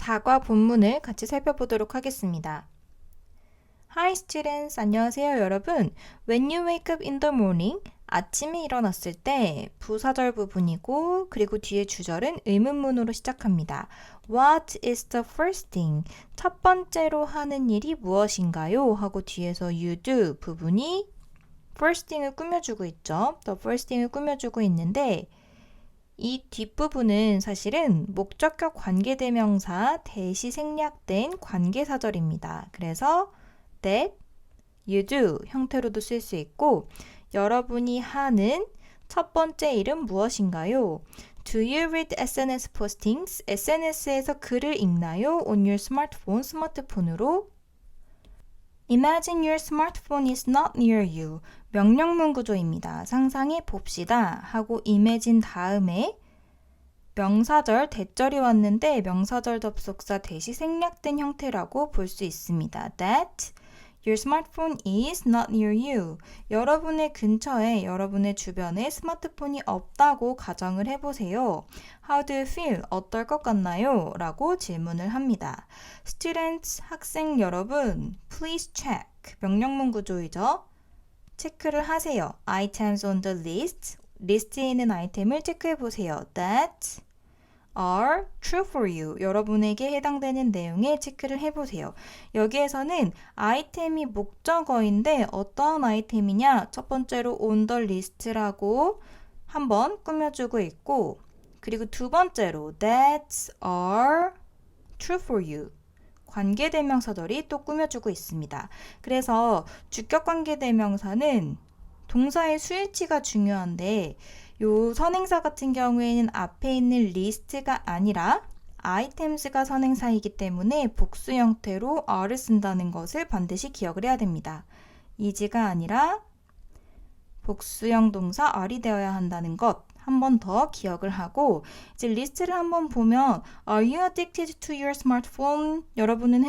사과 본문을 같이 살펴보도록 하겠습니다. Hi students, 안녕하세요 여러분. When you wake up in the morning, 아침에 일어났을 때 부사절 부분이고 그리고 뒤에 주절은 의문문으로 시작합니다. What is the first thing? 첫 번째로 하는 일이 무엇인가요? 하고 뒤에서 you do 부분이 first thing을 꾸며주고 있죠. The first thing을 꾸며주고 있는데 이 뒷부분은 사실은 목적격 관계대명사 대시 생략된 관계사절입니다. 그래서 that, you do 형태로도 쓸 수 있고 여러분이 하는 첫 번째 일은 무엇인가요? Do you read SNS postings? SNS에서 글을 읽나요? On your smartphone, 스마트폰으로 Imagine your smartphone is not near you. 명령문 구조입니다. 상상해 봅시다 하고 imagine 다음에 명사절, 대절이 왔는데 명사절 접속사 대시 생략된 형태라고 볼 수 있습니다. That your smartphone is not near you. 여러분의 근처에, 여러분의 주변에 스마트폰이 없다고 가정을 해보세요. How do you feel? 어떨 것 같나요? 라고 질문을 합니다. Students, 학생 여러분, please check. 명령문 구조이죠. 체크를 하세요. Items on the list. 리스트에 있는 아이템을 체크해 보세요. That are true for you. 여러분에게 해당되는 내용에 체크를 해보세요. 여기에서는 아이템이 목적어인데 어떠한 아이템이냐? 첫 번째로 on the list라고 한번 꾸며주고 있고 그리고 두 번째로 that are true for you. 관계대명사절이 또 꾸며주고 있습니다. 그래서 주격관계대명사는 동사의 수일치가 중요한데 요 선행사 같은 경우에는 앞에 있는 리스트가 아니라 items가 선행사이기 때문에 복수 형태로 are를 쓴다는 것을 반드시 기억을 해야 됩니다. is가 아니라 복수형 동사 are이 되어야 한다는 것 한 번 더 기억을 하고 이제 리스트를 한번 보면 Are you addicted to your smartphone? 여러분은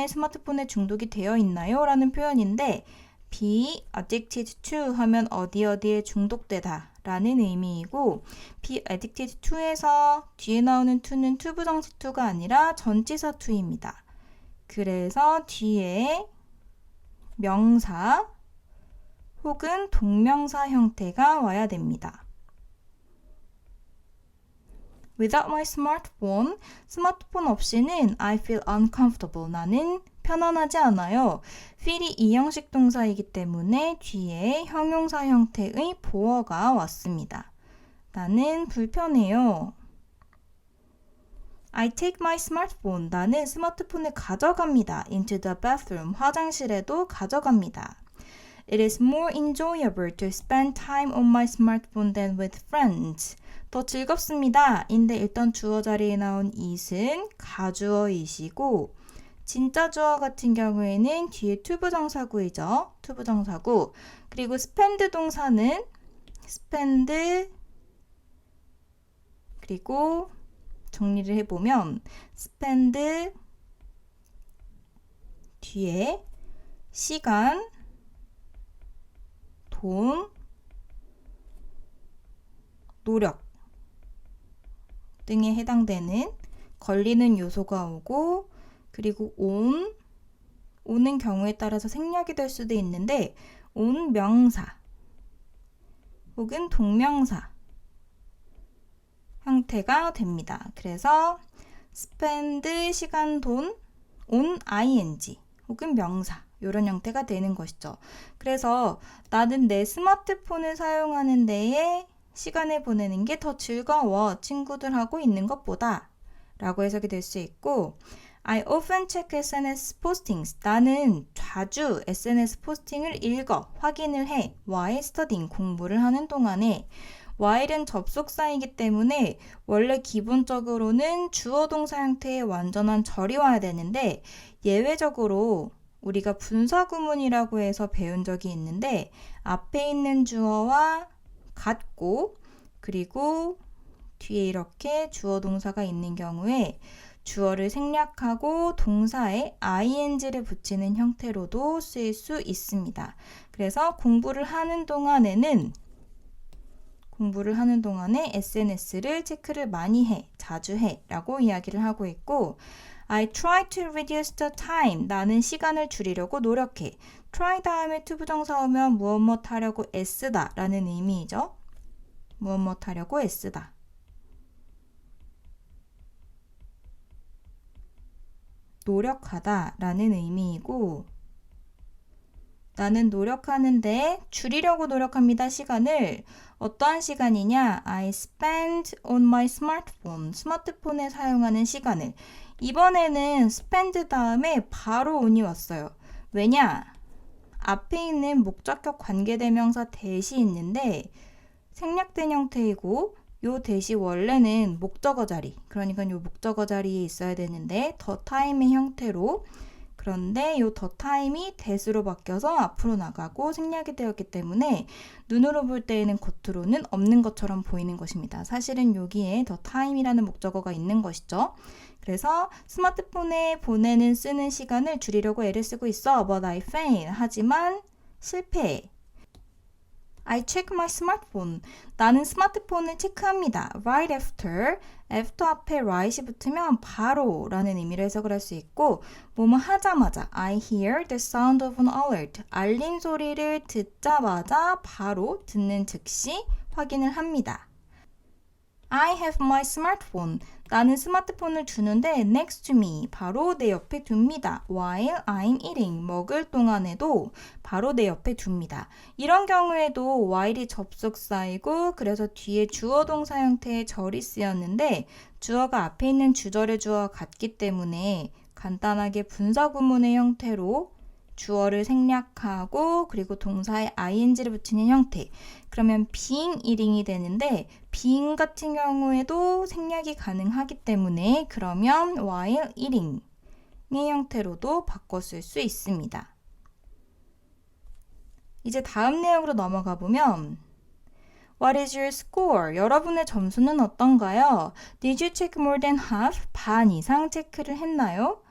스마트폰에 중독이 되어 있나요? 라는 표현인데 be addicted to 하면 어디에 중독되다 라는 의미이고 be addicted to에서 뒤에 나오는 to는 투부정사 to가 아니라 전치사 to입니다. 그래서 뒤에 명사 혹은 동명사 형태가 와야 됩니다. Without my smartphone, 스마트폰 없이는 I feel uncomfortable. 나는 편안하지 않아요. feel이 이형식 동사이기 때문에 뒤에 형용사 형태의 보어가 왔습니다. 나는 불편해요. I take my smartphone. 나는 스마트폰을 가져갑니다. into the bathroom. 화장실에도 가져갑니다. It is more enjoyable to spend time on my smartphone than with friends. 더 즐겁습니다. 인데 일단 주어 자리에 나온 it은 가주어이시고 진짜 주어 같은 경우에는 뒤에 투부정사구이죠. 투부정사구. 그리고 spend 동사는 spend 그리고 정리를 해보면 spend 뒤에 시간, 돈, 노력 등에 해당되는 걸리는 요소가 오고 그리고 오는 경우에 따라서 생략이 될 수도 있는데 온 명사 혹은 동명사 형태가 됩니다. 그래서 spend 시간 돈 on ing 혹은 명사 이런 형태가 되는 것이죠. 그래서 나는 내 스마트폰을 사용하는 데에 시간을 보내는 게 더 즐거워 친구들하고 있는 것보다 라고 해석이 될 수 있고 I often check SNS postings. 나는 자주 SNS 포스팅을 읽어, 확인을 해. while studying, 공부를 하는 동안에 while은 접속사이기 때문에 원래 기본적으로는 주어 동사 형태의 완전한 절이 와야 되는데 예외적으로 우리가 분사구문이라고 해서 배운 적이 있는데 앞에 있는 주어와 같고 그리고 뒤에 이렇게 주어 동사가 있는 경우에 주어를 생략하고 동사에 ing를 붙이는 형태로도 쓰일 수 있습니다. 그래서 공부를 하는 동안에 SNS를 체크를 많이 해, 자주 해 라고 이야기를 하고 있고 I try to reduce the time. 나는 시간을 줄이려고 노력해. try 다음에 to 부정사 오면 무엇 하려고 애쓰다 라는 의미이죠. 무엇 하려고 애쓰다. 노력하다 라는 의미이고 나는 노력하는데 줄이려고 노력합니다. 시간을 어떠한 시간이냐? I spend on my smartphone. 스마트폰에 사용하는 시간을. 이번에는 spend 다음에 바로 on이 왔어요. 왜냐? 앞에 있는 목적격 관계대명사 대시 있는데 생략된 형태이고 요 대시 원래는 목적어 자리, 그러니까 요 목적어 자리에 있어야 되는데 더 타임의 형태로 그런데 요 더 타임이 that으로 바뀌어서 앞으로 나가고 생략이 되었기 때문에 눈으로 볼 때에는 겉으로는 없는 것처럼 보이는 것입니다. 사실은 여기에 더 타임이라는 목적어가 있는 것이죠. 그래서 스마트폰에 보내는 쓰는 시간을 줄이려고 애를 쓰고 있어. But I fail. 하지만 실패해. I check my smartphone. 나는 스마트폰을 체크합니다. Right after. after 앞에 right이 붙으면 바로 라는 의미로 해석을 할 수 있고 뭐뭐 하자마자 I hear the sound of an alert. 알림 소리를 듣자마자 바로 듣는 즉시 확인을 합니다. I have my smartphone. 나는 스마트폰을 두는데 next to me. 바로 내 옆에 둡니다. While I'm eating. 먹을 동안에도 바로 내 옆에 둡니다. 이런 경우에도 while이 접속사이고 그래서 뒤에 주어 동사 형태의 절이 쓰였는데 주어가 앞에 있는 주절의 주어와 같기 때문에 간단하게 분사 구문의 형태로 주어를 생략하고 그리고 동사에 ing를 붙이는 형태. 그러면 being eating이 되는데 being 같은 경우에도 생략이 가능하기 때문에 그러면 while eating의 형태로도 바꿔 쓸 수 있습니다. 이제 다음 내용으로 넘어가 보면 What is your score? 여러분의 점수는 어떤가요? Did you check more than half? 반 이상 체크를 했나요?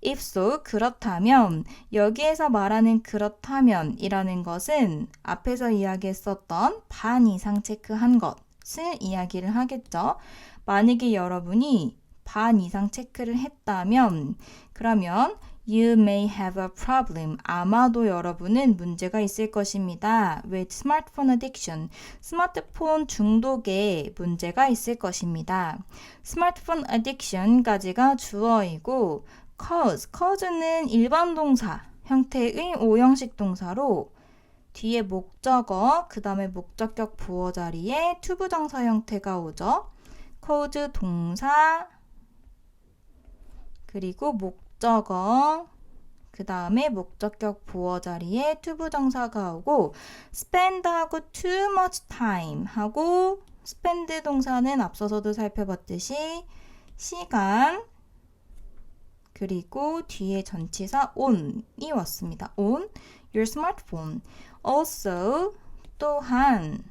If so, 그렇다면 여기에서 말하는 그렇다면 이라는 것은 앞에서 이야기했었던 반 이상 체크한 것을 이야기를 하겠죠. 만약에 여러분이 반 이상 체크를 했다면 그러면 You may have a problem. 아마도 여러분은 문제가 있을 것입니다. With smartphone addiction. 스마트폰 중독에 문제가 있을 것입니다. Smartphone addiction까지가 주어이고 cause는 일반 동사 형태의 오형식 동사로 뒤에 목적어, 그 다음에 목적격 부어 자리에 투부정사 형태가 오죠. cause 동사, 그리고 목적어, 그 다음에 목적격 부어 자리에 투부정사가 오고 spend하고 too much time 하고 spend 동사는 앞서서도 살펴봤듯이 시간, 그리고 뒤에 전치사 on이 왔습니다. on your smartphone. also 또한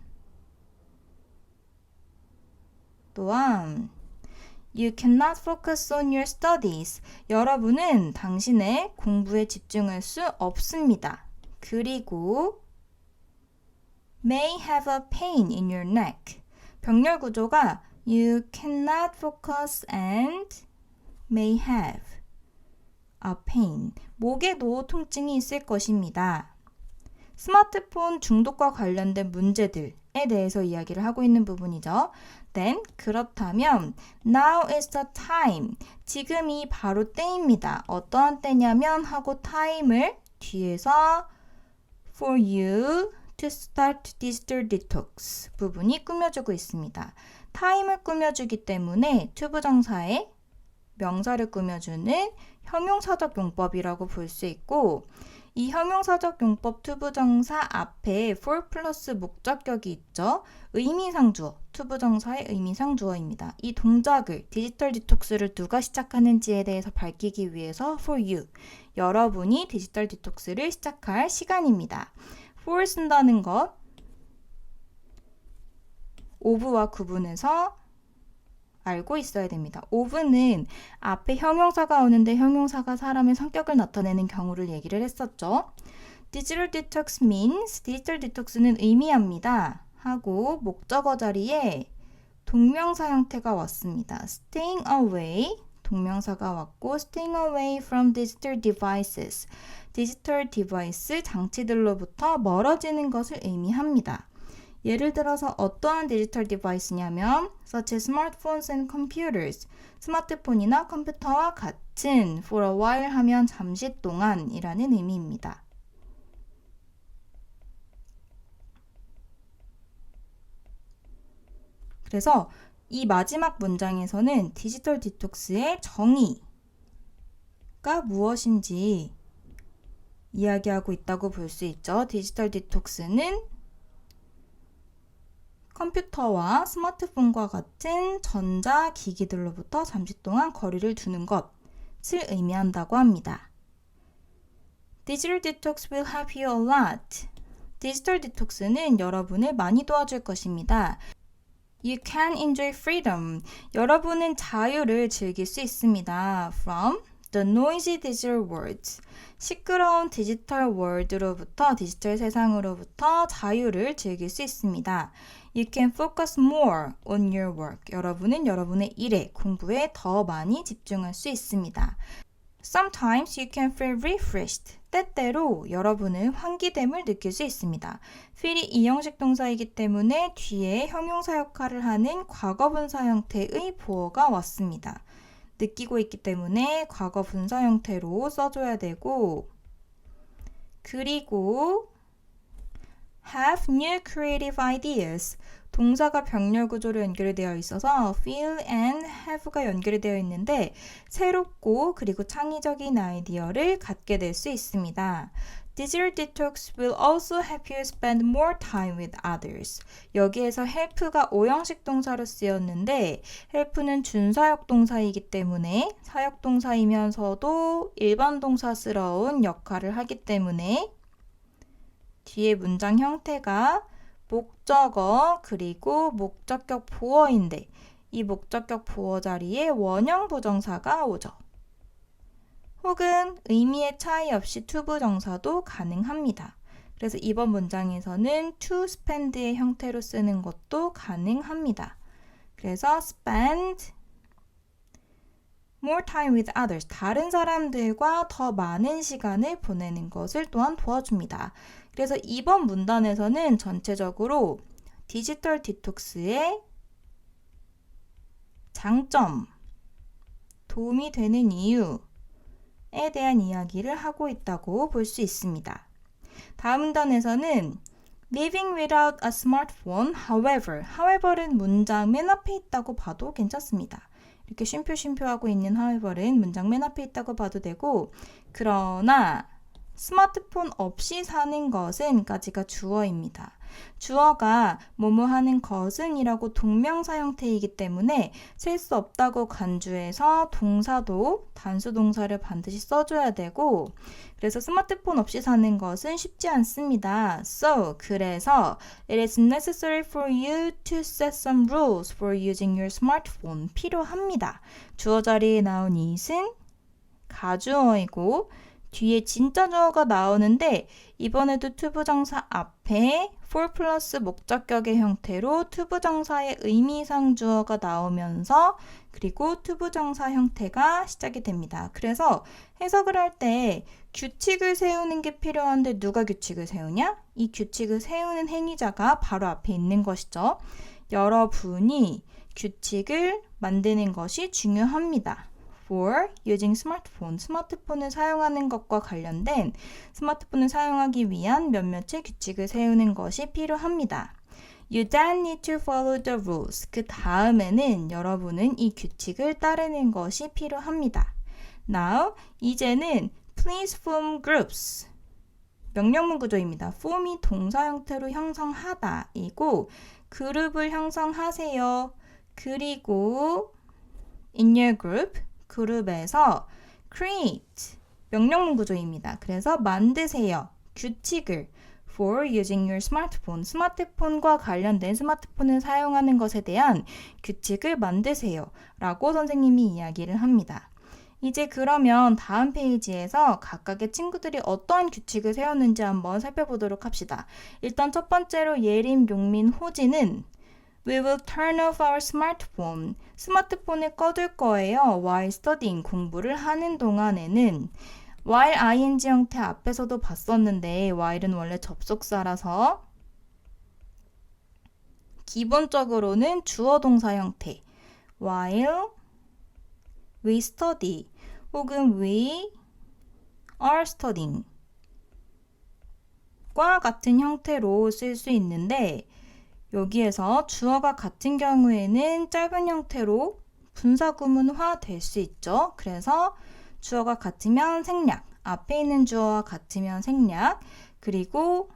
You cannot focus on your studies. 여러분은 당신의 공부에 집중할 수 없습니다. 그리고 may have a pain in your neck. 병렬 구조가 You cannot focus and may have a pain. 목에도 통증이 있을 것입니다. 스마트폰 중독과 관련된 문제들에 대해서 이야기를 하고 있는 부분이죠. Then, 그렇다면 now is the time. 지금이 바로 때입니다. 어떠한 때냐면 하고 time을 뒤에서 for you to start digital detox 부분이 꾸며주고 있습니다. time을 꾸며주기 때문에 투부정사에 명사를 꾸며주는 형용사적 용법이라고 볼 수 있고 이 형용사적 용법 투부정사 앞에 for 플러스 목적격이 있죠. 의미상 주어, 투부정사의 의미상 주어입니다. 이 동작을, 디지털 디톡스를 누가 시작하는지에 대해서 밝히기 위해서 for you, 여러분이 디지털 디톡스를 시작할 시간입니다. for 쓴다는 것, of와 구분해서 알고 있어야 됩니다. of는 앞에 형용사가 오는데 형용사가 사람의 성격을 나타내는 경우를 얘기를 했었죠. Digital detox means, 디지털 디톡스는 의미합니다. 하고 목적어 자리에 동명사 형태가 왔습니다. Staying away, 동명사가 왔고 staying away from digital devices. 디지털 디바이스 장치들로부터 멀어지는 것을 의미합니다. 예를 들어서 어떠한 디지털 디바이스냐면 such as smartphones and computers. 스마트폰이나 컴퓨터와 같은 for a while 하면 잠시 동안이라는 의미입니다. 그래서 이 마지막 문장에서는 디지털 디톡스의 정의가 무엇인지 이야기하고 있다고 볼 수 있죠. 디지털 디톡스는 컴퓨터와 스마트폰과 같은 전자기기들로부터 잠시 동안 거리를 두는 것을 의미한다고 합니다. Digital detox will help you a lot. 디지털 디톡스는 여러분을 많이 도와줄 것입니다. You can enjoy freedom. 여러분은 자유를 즐길 수 있습니다. From the noisy digital world. 시끄러운 디지털 월드로부터, 디지털 세상으로부터 자유를 즐길 수 있습니다. You can focus more on your work. 여러분은 여러분의 일에, 공부에 더 많이 집중할 수 있습니다. Sometimes you can feel refreshed. 때때로 여러분은 환기됨을 느낄 수 있습니다. feel이 이형식 동사이기 때문에 뒤에 형용사 역할을 하는 과거분사 형태의 보어가 왔습니다. 느끼고 있기 때문에 과거분사 형태로 써줘야 되고, 그리고 have new creative ideas. 동사가 병렬 구조로 연결되어 있어서 feel and have가 연결되어 있는데 새롭고 그리고 창의적인 아이디어를 갖게 될 수 있습니다. Digital detox will also help you spend more time with others. 여기에서 help가 오형식 동사로 쓰였는데 help는 준사역 동사이기 때문에 사역 동사이면서도 일반 동사스러운 역할을 하기 때문에 뒤에 문장 형태가 목적어 그리고 목적격 보어인데 이 목적격 보어 자리에 원형 부정사가 오죠. 혹은 의미의 차이 없이 to 부정사도 가능합니다. 그래서 이번 문장에서는 to spend의 형태로 쓰는 것도 가능합니다. 그래서 spend more time with others. 다른 사람들과 더 많은 시간을 보내는 것을 또한 도와줍니다. 그래서 이번 문단에서는 전체적으로 디지털 디톡스의 장점, 도움이 되는 이유에 대한 이야기를 하고 있다고 볼 수 있습니다. 다음 문단에서는 Living without a smartphone, however는 문장 맨 앞에 있다고 봐도 괜찮습니다. 이렇게 쉼표 하고 있는 however는 문장 맨 앞에 있다고 봐도 되고, 그러나 스마트폰 없이 사는 것은 까지가 주어입니다. 주어가 뭐뭐 하는 것은 이라고 동명사 형태이기 때문에 셀 수 없다고 간주해서 동사도 단수 동사를 반드시 써줘야 되고, 그래서 스마트폰 없이 사는 것은 쉽지 않습니다. 그래서 it is necessary for you to set some rules for using your smartphone. 필요합니다. 주어 자리에 나온 it은 가주어이고 뒤에 진짜 주어가 나오는데 이번에도 to 부정사 앞에 for 플러스 목적격의 형태로 to 부정사의 의미상 주어가 나오면서 그리고 to 부정사 형태가 시작이 됩니다. 그래서 해석을 할 때 규칙을 세우는 게 필요한데 누가 규칙을 세우냐? 이 규칙을 세우는 행위자가 바로 앞에 있는 것이죠. 여러분이 규칙을 만드는 것이 중요합니다. for using smartphone, 스마트폰을 사용하는 것과 관련된 스마트폰을 사용하기 위한 몇몇의 규칙을 세우는 것이 필요합니다. You then need to follow the rules. 그 다음에는 여러분은 이 규칙을 따르는 것이 필요합니다. Now, 이제는 please form groups. 명령문 구조입니다. form이 동사 형태로 형성하다 이고 그룹을 형성하세요. 그리고 in your group, 그룹에서 create, 명령문 구조입니다. 그래서 만드세요. 규칙을 for using your smartphone, 스마트폰과 관련된 스마트폰을 사용하는 것에 대한 규칙을 만드세요. 라고 선생님이 이야기를 합니다. 이제 그러면 다음 페이지에서 각각의 친구들이 어떠한 규칙을 세웠는지 한번 살펴보도록 합시다. 일단 첫 번째로 예림, 용민, 호진은 We will turn off our smartphone. 스마트폰을 꺼둘 거예요. While studying. 공부를 하는 동안에는. while ing 형태 앞에서도 봤었는데 while은 원래 접속사라서 기본적으로는 주어 동사 형태. while we study 혹은 we are studying 과 같은 형태로 쓸 수 있는데 여기에서 주어가 같은 경우에는 짧은 형태로 분사구문화 될 수 있죠. 그래서 주어가 같으면 생략, 앞에 있는 주어와 같으면 생략, 그리고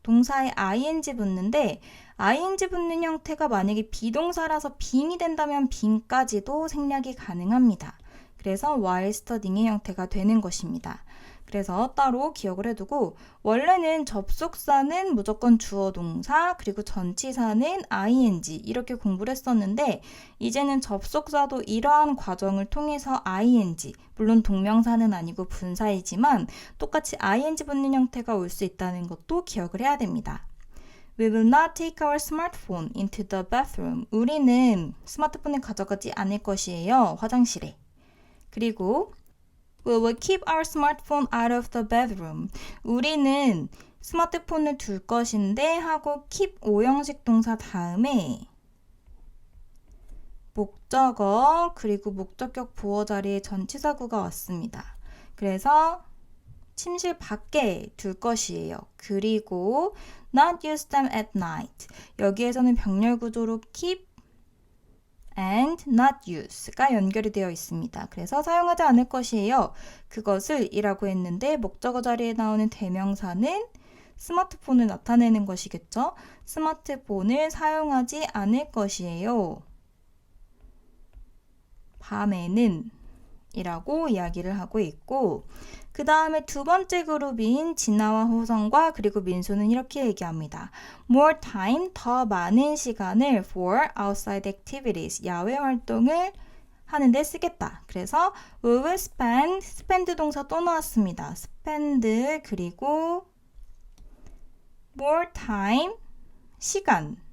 동사에 ing 붙는데 ing 붙는 형태가 만약에 비동사라서 being이 된다면 being까지도 생략이 가능합니다. 그래서 while studying의 형태가 되는 것입니다. 그래서 따로 기억을 해두고 원래는 접속사는 무조건 주어 동사 그리고 전치사는 ing 이렇게 공부를 했었는데 이제는 접속사도 이러한 과정을 통해서 ing 물론 동명사는 아니고 분사이지만 똑같이 ing 붙는 형태가 올 수 있다는 것도 기억을 해야 됩니다. We will not take our smartphone into the bathroom. 우리는 스마트폰을 가져가지 않을 것이에요. 화장실에. 그리고 We will keep our smartphone out of the bedroom. 우리는 스마트폰을 둘 것인데 하고 keep 5형식 동사 다음에 목적어 그리고 목적격 보어 자리에 전치사구가 왔습니다. 그래서 침실 밖에 둘 것이에요. 그리고 not use them at night. 여기에서는 병렬 구조로 keep and not use가 연결이 되어 있습니다. 그래서 사용하지 않을 것이에요. 그것을 이라고 했는데 목적어 자리에 나오는 대명사는 스마트폰을 나타내는 것이겠죠. 스마트폰을 사용하지 않을 것이에요. 밤에는 이라고 이야기를 하고 있고 그 다음에 두 번째 그룹인 진아와 호성과 그리고 민수는 이렇게 얘기합니다. More time, 더 많은 시간을 for outside activities, 야외 활동을 하는데 쓰겠다. 그래서 we will spend, spend 동사 또 나왔습니다. spend 그리고 more time, 시간.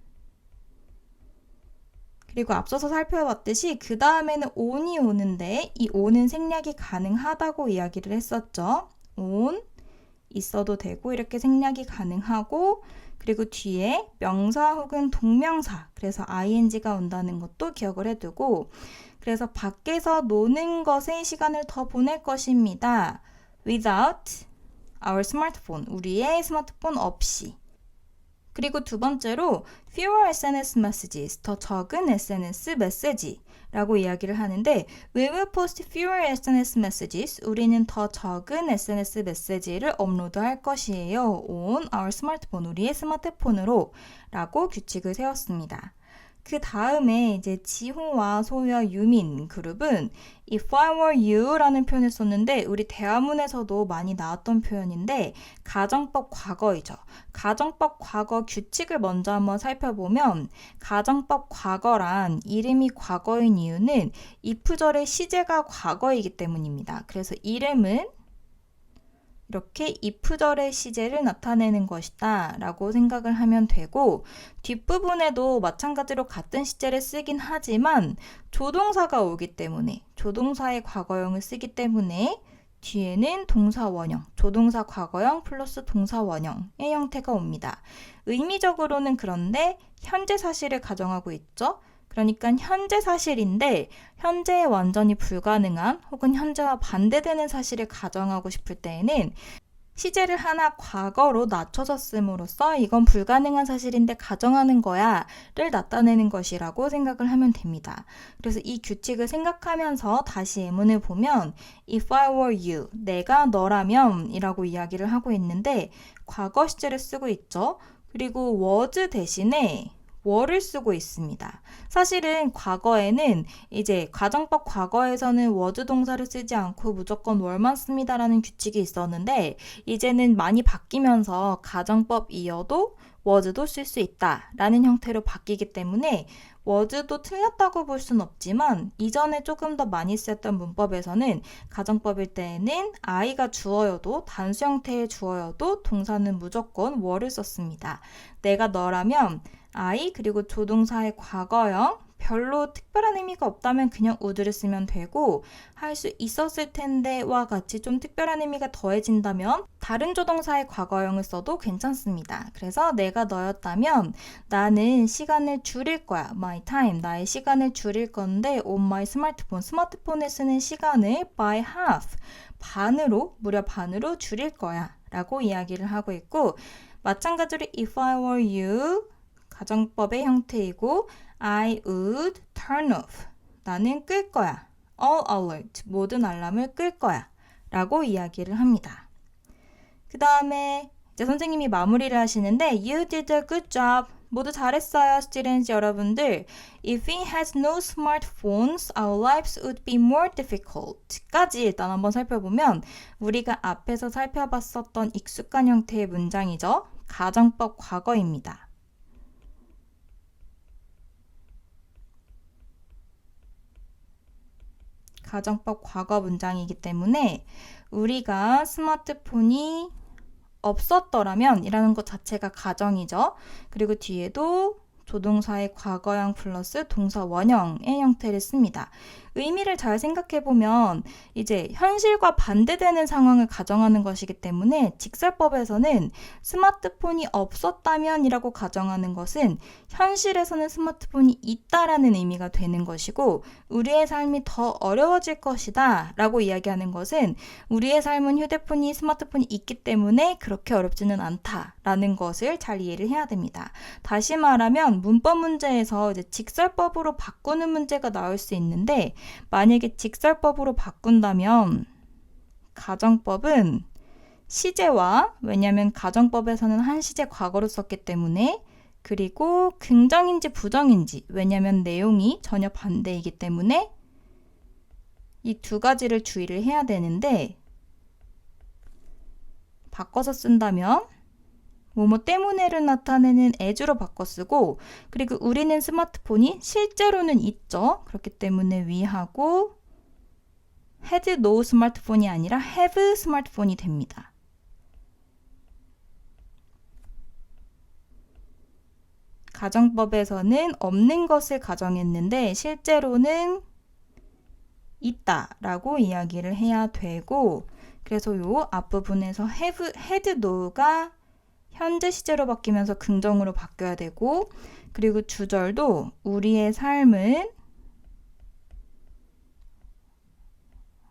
그리고 앞서서 살펴봤듯이 그 다음에는 on이 오는데 이 on은 생략이 가능하다고 이야기를 했었죠. on 있어도 되고 이렇게 생략이 가능하고 그리고 뒤에 명사 혹은 동명사 그래서 ing가 온다는 것도 기억을 해두고 그래서 밖에서 노는 것에 시간을 더 보낼 것입니다. without our smartphone 우리의 스마트폰 없이 그리고 두 번째로 fewer SNS messages, 더 적은 SNS 메시지라고 이야기를 하는데 We will post fewer SNS messages, 우리는 더 적은 SNS 메시지를 업로드할 것이에요. on our smartphone, 우리의 스마트폰으로 라고 규칙을 세웠습니다. 그 다음에 이제 지호와 소유와 유민 그룹은 If I were you 라는 표현을 썼는데 우리 대화문에서도 많이 나왔던 표현인데 가정법 과거이죠. 가정법 과거 규칙을 먼저 한번 살펴보면 가정법 과거란 이름이 과거인 이유는 if절의 시제가 과거이기 때문입니다. 그래서 이름은 이렇게 if절의 시제를 나타내는 것이다 라고 생각을 하면 되고 뒷부분에도 마찬가지로 같은 시제를 쓰긴 하지만 조동사가 오기 때문에 조동사의 과거형을 쓰기 때문에 뒤에는 동사 원형, 조동사 과거형 플러스 동사 원형의 형태가 옵니다. 의미적으로는 그런데 현재 사실을 가정하고 있죠. 그러니까 현재 사실인데 현재에 완전히 불가능한 혹은 현재와 반대되는 사실을 가정하고 싶을 때에는 시제를 하나 과거로 낮춰서 씀으로써 이건 불가능한 사실인데 가정하는 거야 를 나타내는 것이라고 생각을 하면 됩니다. 그래서 이 규칙을 생각하면서 다시 예문을 보면 If I were you, 내가 너라면 이라고 이야기를 하고 있는데 과거 시제를 쓰고 있죠. 그리고 was 대신에 were를 쓰고 있습니다. 사실은 과거에는 이제 가정법 과거에서는 was 동사를 쓰지 않고 무조건 were만 씁니다라는 규칙이 있었는데 이제는 많이 바뀌면서 가정법이어도 was도 쓸 수 있다라는 형태로 바뀌기 때문에 was도 틀렸다고 볼 순 없지만 이전에 조금 더 많이 쓰였던 문법에서는 가정법일 때에는 I가 주어여도 단수 형태의 주어여도 동사는 무조건 were를 썼습니다. 내가 너라면 I 그리고 조동사의 과거형 별로 특별한 의미가 없다면 그냥 would를 쓰면 되고 할 수 있었을 텐데와 같이 좀 특별한 의미가 더해진다면 다른 조동사의 과거형을 써도 괜찮습니다. 그래서 내가 너였다면 나는 시간을 줄일 거야. My time, 나의 시간을 줄일 건데 on my smartphone, 스마트폰에 쓰는 시간을 by half, 반으로, 무려 반으로 줄일 거야 라고 이야기를 하고 있고 마찬가지로 if I were you 가정법의 형태이고 I would turn off. 나는 끌 거야. All alert. 모든 알람을 끌 거야. 라고 이야기를 합니다. 그 다음에 이제 선생님이 마무리를 하시는데 You did a good job. 모두 잘했어요, students 여러분들. If we had no smartphones, our lives would be more difficult. 까지 일단 한번 살펴보면 우리가 앞에서 살펴봤었던 익숙한 형태의 문장이죠. 가정법 과거입니다. 가정법 과거 문장이기 때문에 우리가 스마트폰이 없었더라면 이라는 것 자체가 가정이죠. 그리고 뒤에도 조동사의 과거형 플러스 동사 원형의 형태를 씁니다. 의미를 잘 생각해보면 이제 현실과 반대되는 상황을 가정하는 것이기 때문에 직설법에서는 스마트폰이 없었다면 이라고 가정하는 것은 현실에서는 스마트폰이 있다라는 의미가 되는 것이고 우리의 삶이 더 어려워질 것이다 라고 이야기하는 것은 우리의 삶은 휴대폰이 스마트폰이 있기 때문에 그렇게 어렵지는 않다라는 것을 잘 이해를 해야 됩니다. 다시 말하면 문법 문제에서 이제 직설법으로 바꾸는 문제가 나올 수 있는데 만약에 직설법으로 바꾼다면 가정법은 시제와 왜냐하면 가정법에서는 한 시제 과거로 썼기 때문에 그리고 긍정인지 부정인지 왜냐하면 내용이 전혀 반대이기 때문에 이 두 가지를 주의를 해야 되는데 바꿔서 쓴다면 뭐뭐 때문에를 나타내는 as로 바꿔 쓰고 그리고 우리는 스마트폰이 실제로는 있죠. 그렇기 때문에 we하고 had no 스마트폰이 아니라 have 스마트폰이 됩니다. 가정법에서는 없는 것을 가정했는데 실제로는 있다라고 이야기를 해야 되고 그래서 요 앞부분에서 have, had no가 현재 시제로 바뀌면서 긍정으로 바뀌어야 되고 그리고 주절도 우리의 삶은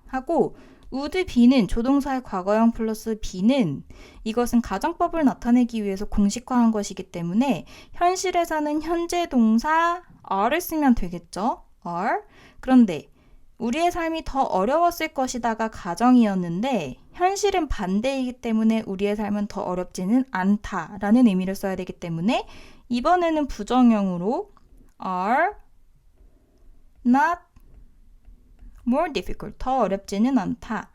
하고 would be는 조동사의 과거형 플러스 be는 이것은 가정법을 나타내기 위해서 공식화한 것이기 때문에 현실에서는 현재 동사 are를 쓰면 되겠죠. are. 그런데 우리의 삶이 더 어려웠을 것이다가 가정이었는데 현실은 반대이기 때문에 우리의 삶은 더 어렵지는 않다라는 의미를 써야 되기 때문에 이번에는 부정형으로 are not more difficult, 더 어렵지는 않다.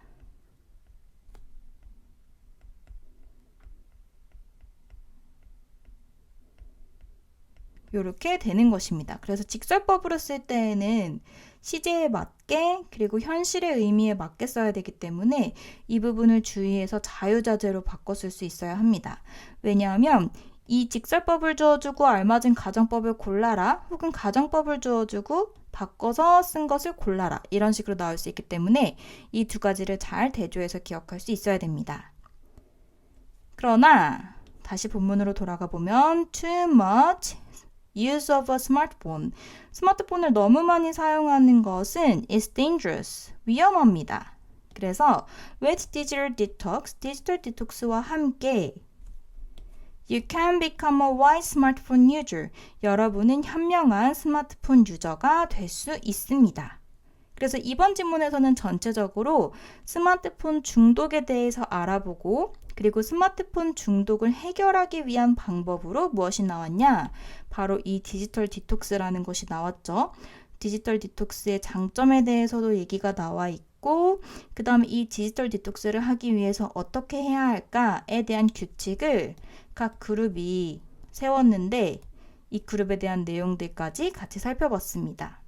이렇게 되는 것입니다. 그래서 직설법으로 쓸 때에는 시제에 맞게 그리고 현실의 의미에 맞게 써야 되기 때문에 이 부분을 주의해서 자유자재로 바꿔 쓸 수 있어야 합니다. 왜냐하면 이 직설법을 주어주고 알맞은 가정법을 골라라 혹은 가정법을 주어주고 바꿔서 쓴 것을 골라라 이런 식으로 나올 수 있기 때문에 이 두 가지를 잘 대조해서 기억할 수 있어야 됩니다. 그러나 다시 본문으로 돌아가 보면 too much use of a smartphone. 스마트폰을 너무 많이 사용하는 것은 is dangerous. 위험합니다. 그래서 with digital detox, 디지털 디톡스와 함께 you can become a wise smartphone user. 여러분은 현명한 스마트폰 유저가 될 수 있습니다. 그래서 이번 지문에서는 전체적으로 스마트폰 중독에 대해서 알아보고 그리고 스마트폰 중독을 해결하기 위한 방법으로 무엇이 나왔냐? 바로 이 디지털 디톡스라는 것이 나왔죠. 디지털 디톡스의 장점에 대해서도 얘기가 나와 있고 그 다음에 이 디지털 디톡스를 하기 위해서 어떻게 해야 할까에 대한 규칙을 각 그룹이 세웠는데 이 그룹에 대한 내용들까지 같이 살펴봤습니다.